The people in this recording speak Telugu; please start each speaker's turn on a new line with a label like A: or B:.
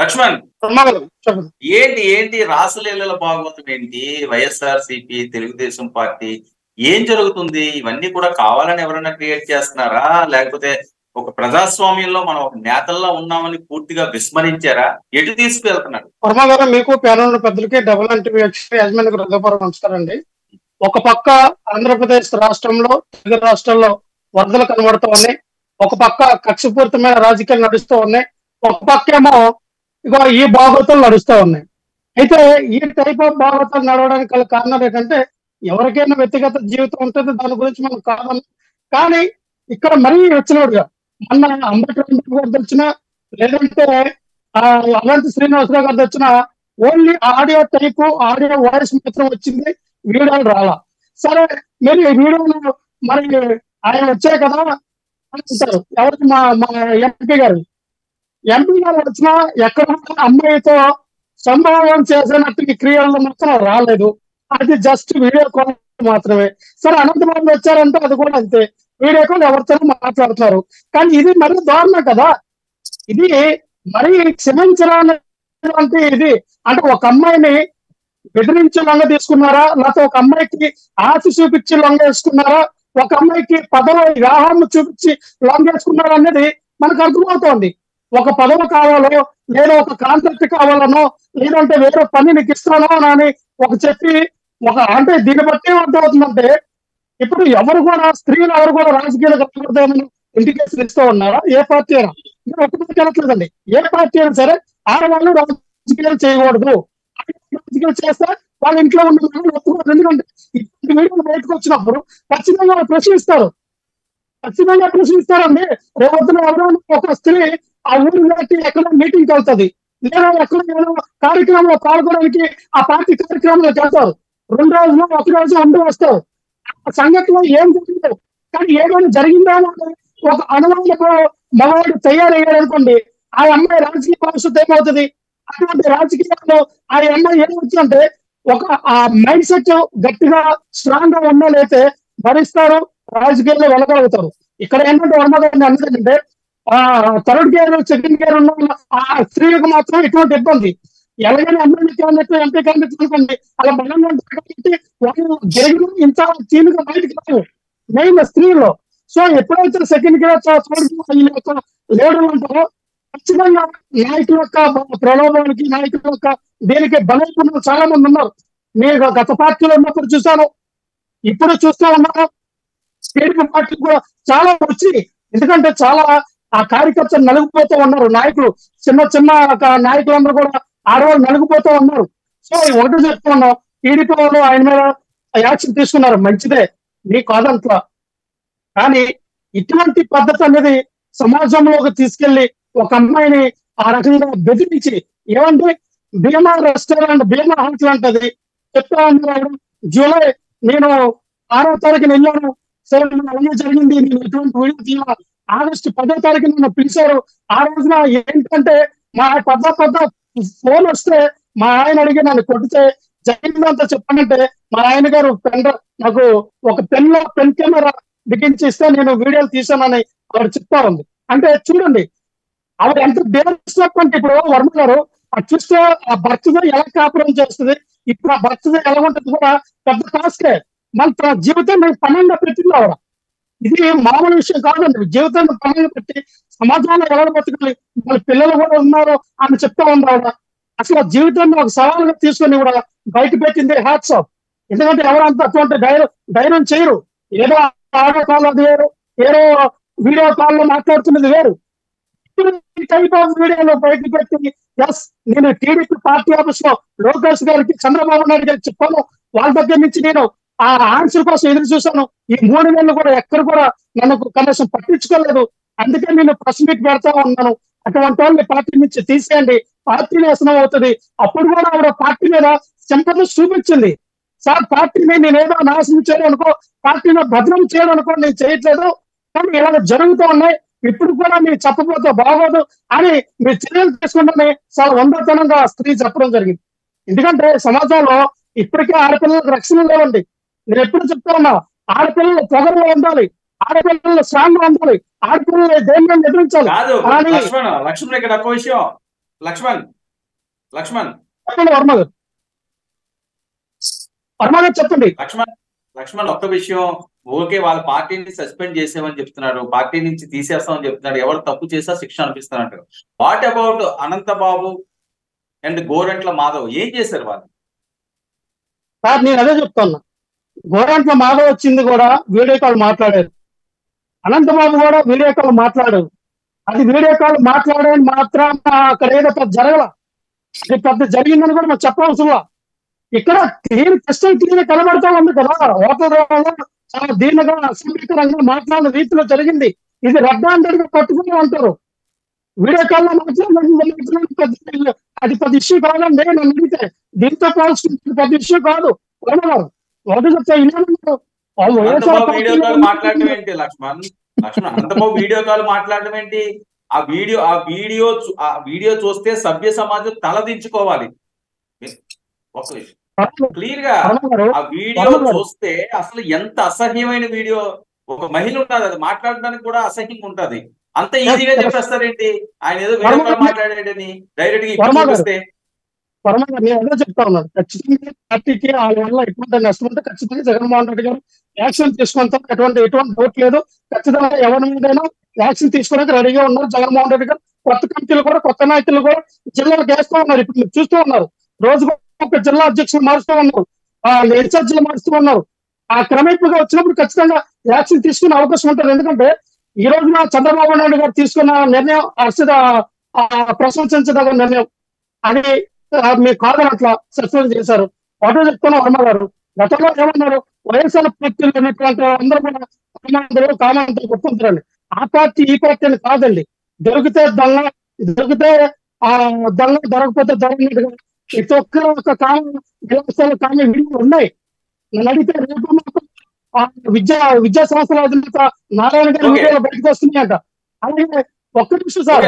A: లక్ష్మణ్,
B: ప్రమాదం చెప్పండి.
A: ఏంటి ఏంటి రాసలీలల భాగవతం ఏంటి? వైఎస్ఆర్ సిపి, తెలుగుదేశం పార్టీ ఏం జరుగుతుంది? ఇవన్నీ కూడా కావాలని ఎవరైనా క్రియేట్ చేస్తున్నారా, లేకపోతే ఒక ప్రజాస్వామ్యంలో మనం ఒక నేతల్లో ఉన్నామని పూర్తిగా విస్మరించారా? ఎటు తీసుకువెళ్తున్నారు?
B: వర్మ మీకు ప్యానల్ పెద్దలకి డబుల్ ఎన్టీవీ యాజమాన్యకు హృదయపూర్వక నమస్కారం. ఒక పక్క ఆంధ్రప్రదేశ్ రాష్ట్రంలో, తెలుగు రాష్ట్రాల్లో వరదలు కనబడుతూ ఉన్నాయి. ఒక పక్క కక్షపూరితమైన రాజకీయాలు నడుస్తూ ఉన్నాయి. ఒక పక్క ఏమో ఇగో ఈ భాగవతాలు నడుస్తూ ఉన్నాయి. అయితే ఈ టైప్ ఆఫ్ భాగవతాలు నడవడానికి గల కారణాలు ఏంటంటే, ఎవరికైనా వ్యక్తిగత జీవితం ఉంటుంది, దాని గురించి మనం కాదని. కానీ ఇక్కడ మరీ వచ్చినట్టుగా మొన్న అంబేద్కర్ గారు తెచ్చిన, లేదంటే అనంత శ్రీనివాసరావు గారు తెచ్చిన only audio type, audio voice మాత్రం వచ్చింది, వీడియోలు రాలా. సరే, మీరు ఈ వీడియోలు మరి ఆయన వచ్చాయి కదా అంటారు. ఎవరికి? మా ఎంపీ గారు వచ్చినా ఎక్కడ అమ్మాయితో సంభావన చేసినట్టు ఈ క్రియల్లో మాత్రం రాలేదు. అది జస్ట్ వీడియో కాల్ మాత్రమే. సరే, అనంతబాబు వచ్చారంటే అది కూడా అంతే, వీడియో కాల్ ఎవరితో మాట్లాడుతున్నారు. కానీ ఇది మరీ దారుణం కదా. ఇది మరీ క్షమించడానికి ఇది అంటే ఒక అమ్మాయిని బెదిరించి లొంగ తీసుకున్నారా, లేకపోతే ఒక అమ్మాయికి ఆశ చూపించి లొంగ వేసుకున్నారా, ఒక అమ్మాయికి పదవి వ్యాహారం చూపించి లొంగ వేసుకున్నారా అనేది మనకు అర్థమవుతోంది. ఒక పదవి కావాలో, లేదా ఒక కాంట్రాక్ట్ కావాలనో, లేదంటే వేరే పని నీకు ఇస్తానో అని ఒక చెప్పి అంటే దీన్ని బట్టి అర్థమవుతుందంటే, ఇప్పుడు ఎవరు కూడా స్త్రీలు ఎవరు కూడా రాజకీయాలు కట్టుకుంటామని ఇండికేషన్ ఇస్తూ ఉన్నారా? ఏ పార్టీ అయినా మీరు ఒక్కరికి వెళ్ళట్లేదండి. ఏ పార్టీ అయినా సరే ఆడవాళ్ళు రాజకీయాలు చేయకూడదు, రాజకీయాలు చేస్తే వాళ్ళ ఇంట్లో ఉన్న ఒప్పుకోరు. ఎందుకంటే ఇటువంటి వీడియోలు బయటకు వచ్చినప్పుడు ఖచ్చితంగా ప్రశ్నిస్తారు, ఖచ్చితంగా ప్రశ్నిస్తారండి. రేపొద్దున ఎవరైనా ఒక స్త్రీ ఆ ఊరి బట్టి ఎక్కడ మీటింగ్కి వెళ్తుంది, లేదా ఎక్కడ ఏదో కార్యక్రమంలో పాల్గొనడానికి ఆ పార్టీ కార్యక్రమంలోకి వెళ్తారు. 2 రోజులు 1 రోజు ఉండి వస్తారు. ఆ సంఘటనలో ఏం జరిగిందో, కానీ ఏమైనా జరిగిందా ఒక అనుమానంలో మగవాడు తయారయ్యాడనుకోండి, ఆ అమ్మాయి రాజకీయ భవిష్యత్తు ఏమవుతుంది? అటువంటి రాజకీయాల్లో ఆ అమ్మాయి ఏమవుతుందంటే, ఒక ఆ మైండ్ సెట్ గట్టిగా స్ట్రాంగ్ గా ఉన్నట్లయితే భరిస్తారు, రాజకీయాల్లో వెళ్ళగలుగుతారు. ఇక్కడ ఏంటంటే వర్మగారిని అన్నదంటే, థర్డ్ గేర్, సెకండ్ గేర్ ఉన్న ఆ స్త్రీలకు మాత్రం ఇటువంటి ఇబ్బంది. ఎలాగైనా ఎమ్మెల్యే క్యాండిడేట్, ఎంపీ క్యాండిడేట్ అనుకోండి, అలా బలంగా ఉంటారు కాబట్టి వాళ్ళు జరిగిన ఇంత చీలుగా బయటకు రావు మెయిన్ స్త్రీలో. సో ఎప్పుడైతే సెకండ్ గేర్, థర్డ్ గేర్ లీడర్లు ఉంటారో ఖచ్చితంగా నాయకుల యొక్క ప్రలోభానికి, నాయకుల యొక్క దేనికి బలైపోయిన చాలా మంది ఉన్నారు. మీరు గత పార్టీలో ఉన్నప్పుడు చూశాను, ఇప్పుడు చూస్తూ ఉన్నాను. టీడీపీ పార్టీ కూడా చాలా వచ్చి, ఎందుకంటే చాలా ఆ కార్యకర్తలు నలిగిపోతూ ఉన్నారు. నాయకులు, చిన్న చిన్న నాయకులందరూ కూడా ఆడవాళ్ళు నలిగిపోతూ ఉన్నారు. సో ఒకటి చెప్తూ ఉన్నాం, టీడీపీ వాళ్ళు ఆయన మీద యాక్షన్ తీసుకున్నారు, మంచిదే, మీ కాదంట్లా. కానీ ఇటువంటి పద్ధతి అనేది సమాజంలోకి తీసుకెళ్లి ఒక అమ్మాయిని ఆ రకంగా బెదిరించి, ఏమంటే భీమా రెస్టారెంట్, భీమా హోటల్ అంటది చెప్తా ఉన్నారు. జూలై నేను 6వ తారీఖున వెళ్ళాను, సరే అలాగే జరిగింది, నేను ఎటువంటి వీడియో తీయాల. ఆగస్టు 10వ తారీఖున నన్ను పిలిచారు. ఆ రోజున ఏంటంటే మా పెద్ద ఫోన్ వస్తే మా ఆయన అడిగి నన్ను కొట్టితే జరిగిందంతా చెప్పానంటే, మా ఆయన గారు నాకు ఒక పెన్ కెమెరా బిగించి ఇస్తే నేను వీడియోలు తీసానని ఆవిడ చెప్తా ఉంది. అంటే చూడండి ఆవిడ ఎంత డేంజరస్ అంటే, ఇప్పుడు వర్మ గారు అది చూస్తే ఆ భర్తతో ఎలా కాపురం చేస్తుంది, ఇప్పుడు ఆ భర్తతో ఎలా ఉంటుంది కూడా పెద్ద టాస్కే. మన తన జీవితం పనంగా పెట్టింది ఆవిడ. ఇది మామూలు విషయం కాదండి. జీవితాన్ని పనంగా పెట్టి సమాజంలో ఎలా బతకాలి, వాళ్ళ పిల్లలు కూడా ఉన్నారు అని చెప్తా ఉంది ఆవిడ. అసలు ఆ జీవితాన్ని ఒక సవాలుగా తీసుకొని కూడా బయట పెట్టింది హ్యాట్స్ ఆఫ్. ఎందుకంటే ఎవరంతా అటువంటి ధైర్యం చేయరు. ఏదో ఆడియో కాల్ అది వేరు, ఏదో వీడియో కాల్లో మాట్లాడుతున్నది వేరు. టైప్ ఆఫ్ వీడియోలో బయటకు పెట్టి, ఎస్ నేను టీడీపీ పార్టీ ఆఫీస్ లో లోకేష్ గారికి, చంద్రబాబు నాయుడు గారికి చెప్పాను, వాళ్ళ దగ్గర నుంచి నేను ఆ ఆన్సర్ కోసం ఎదురు చూశాను. ఈ 3 నెలలు కూడా ఎక్కడ కూడా నన్ను కనీసం పట్టించుకోలేదు, అందుకే నేను ప్రెస్ మీట్ పెడతా ఉన్నాను. అటువంటి వాళ్ళని పార్టీ నుంచి తీసేయండి, పార్టీ నాశనం అవుతుంది. అప్పుడు కూడా ఆవిడ పార్టీ మీద సింపతి చూపించింది. సార్ పార్టీని నేను ఏదో నాశనం చేయడానికో, పార్టీని భద్రం చేయడానికో నేను చేయట్లేదు, కానీ ఇలాగ జరుగుతూ ఉన్నాయి, ఇప్పుడు కూడా మీరు చెప్పబోతే బాగోదు అని మీరు చర్యలు తీసుకుంటే చాలా వందతనంగా స్త్రీ చెప్పడం జరిగింది. ఎందుకంటే సమాజంలో ఇప్పటికే ఆడపిల్లలకు రక్షణ లేవండి. నేను ఎప్పుడు చెప్తా ఉన్నా, ఆడపిల్లలు పొగరులో ఉండాలి, ఆడపిల్లలు స్ట్రాంగ్ గా ఉండాలి, ఆడపిల్లలు దేన్ని ఎదిరించాలి.
A: కాదు లక్ష్మణ్, ఇక్కడ ఒక విషయం, లక్ష్మణ్ లక్ష్మణ్
B: చెప్పండి వర్మ గారు. వర్మ గారు చెప్పండి.
A: లక్ష్మణ్ ఒక్క విషయం, ఓకే వాళ్ళ పార్టీని సస్పెండ్ చేసామని చెప్తున్నారు, పార్టీ నుంచి తీసేస్తామని చెప్తున్నారు, ఎవరు తప్పు చేసా శిక్ష అనిపిస్తున్నట్టు. What about Anantababu and Gorantla Madhav ఏం చేశారు వాళ్ళు?
B: సార్ నేను అదే చెప్తున్నా, గోరంట్ల మాధవ్ వచ్చింది కూడా వీడియో కాల్ మాట్లాడారు, అనంతబాబు కూడా వీడియో కాల్ మాట్లాడారు. అది వీడియో కాల్ మాట్లాడని మాత్రం అక్కడ ఏదో పెద్ద జరగల, ఇది పెద్ద జరిగిందని కూడా మనం చెప్పవలసిన. ఇక్కడ క్లియర్ క్రిస్టల్ క్లియర్ కనబడతా ఉంది కదా, ఓటర్ చాలా దీనిగా అసభ్యకరంగా మాట్లాడిన రీతిలో జరిగింది. ఇది రెడ్ హ్యాండెడ్ గా పట్టుకుని అంటారు. వీడియో కాల్లో మాట్లాడాలి, అది పెద్ద ఇష్యూ కాదండి నన్ను అడిగితే. దీంతో పోల్చుకుంటే పెద్ద ఇష్యూ కాదు. ఒకటి చెప్తే
A: అనంతబాబు వీడియో కాల్ మాట్లాడటం ఏంటి లక్ష్మణ్? అనంతబాబు వీడియో కాల్ మాట్లాడటం ఏంటి? ఆ వీడియో చూస్తే సభ్య సమాజం తలదించుకోవాలి. ఒక విషయం క్లియర్ గా, ఆ వీడియో చూస్తే అసలు ఎంత అసహ్యమైన వీడియో. ఒక మహిళ ఉంటుంది, అది మాట్లాడడానికి కూడా అసహ్యంగా ఉంటది. అంత ఈజీగా చెప్పేస్తారేంటి? ఆయన ఏదో వీడియో కాల్ మాట్లాడేటని డైరెక్ట్ గా ఇప్పుడు చూపిస్తే.
B: నేను అదే చెప్తా ఉన్నాను, ఖచ్చితంగా పార్టీకి వాళ్ళ వల్ల ఎటువంటి నష్టం ఉంటే ఖచ్చితంగా జగన్మోహన్ రెడ్డి గారు యాక్షన్ తీసుకుంటాం, ఎటువంటి డౌట్ లేదు. ఖచ్చితంగా ఎవరి మీదైనా యాక్షన్ తీసుకోవడానికి రెడీగా ఉన్నారు జగన్మోహన్ రెడ్డి గారు. కొత్త కమిటీలు కూడా, కొత్త నాయకులు కూడా జిల్లాలకు వేస్తూ ఉన్నారు. ఇప్పుడు మీరు చూస్తూ ఉన్నారు, రోజుకు ఒక జిల్లా అధ్యక్షులు మారుస్తూ ఉన్నారు, ఇన్ఛార్జీలు మారుస్తూ ఉన్నారు. ఆ క్రమేపీగా వచ్చినప్పుడు ఖచ్చితంగా యాక్షన్ తీసుకునే అవకాశం ఉంటుంది. ఎందుకంటే ఈ రోజున చంద్రబాబు నాయుడు గారు తీసుకున్న నిర్ణయం ప్రశంసించదగ్గ నిర్ణయం. అది మీ కాదు అట్లా సస్పెండ్ చేశారు. ఒకటే చెప్తున్నా వర్మ గారు, గతంలో ఏమన్నారు, వైఎస్ఆర్ పార్టీలు ఉన్నటువంటి అందరూ కూడా కామాంతలు గుర్తుంటారండి. ఆ పార్టీ ఈ పార్టీ అని కాదండి. దొరికితే దొరికితే దొరకపోతే దొరకనట్టుగా ప్రతి ఒక్కరు ఒక వ్యవస్థలో కామే విలువలు ఉన్నాయి. నన్ను అడిగితే రేపు విద్యా సంస్థల అధినేత నారాయణ గారి వీడియోలో బయటకు వస్తున్నాయంట. అలాగే ఒక్క నిమిషం సార్,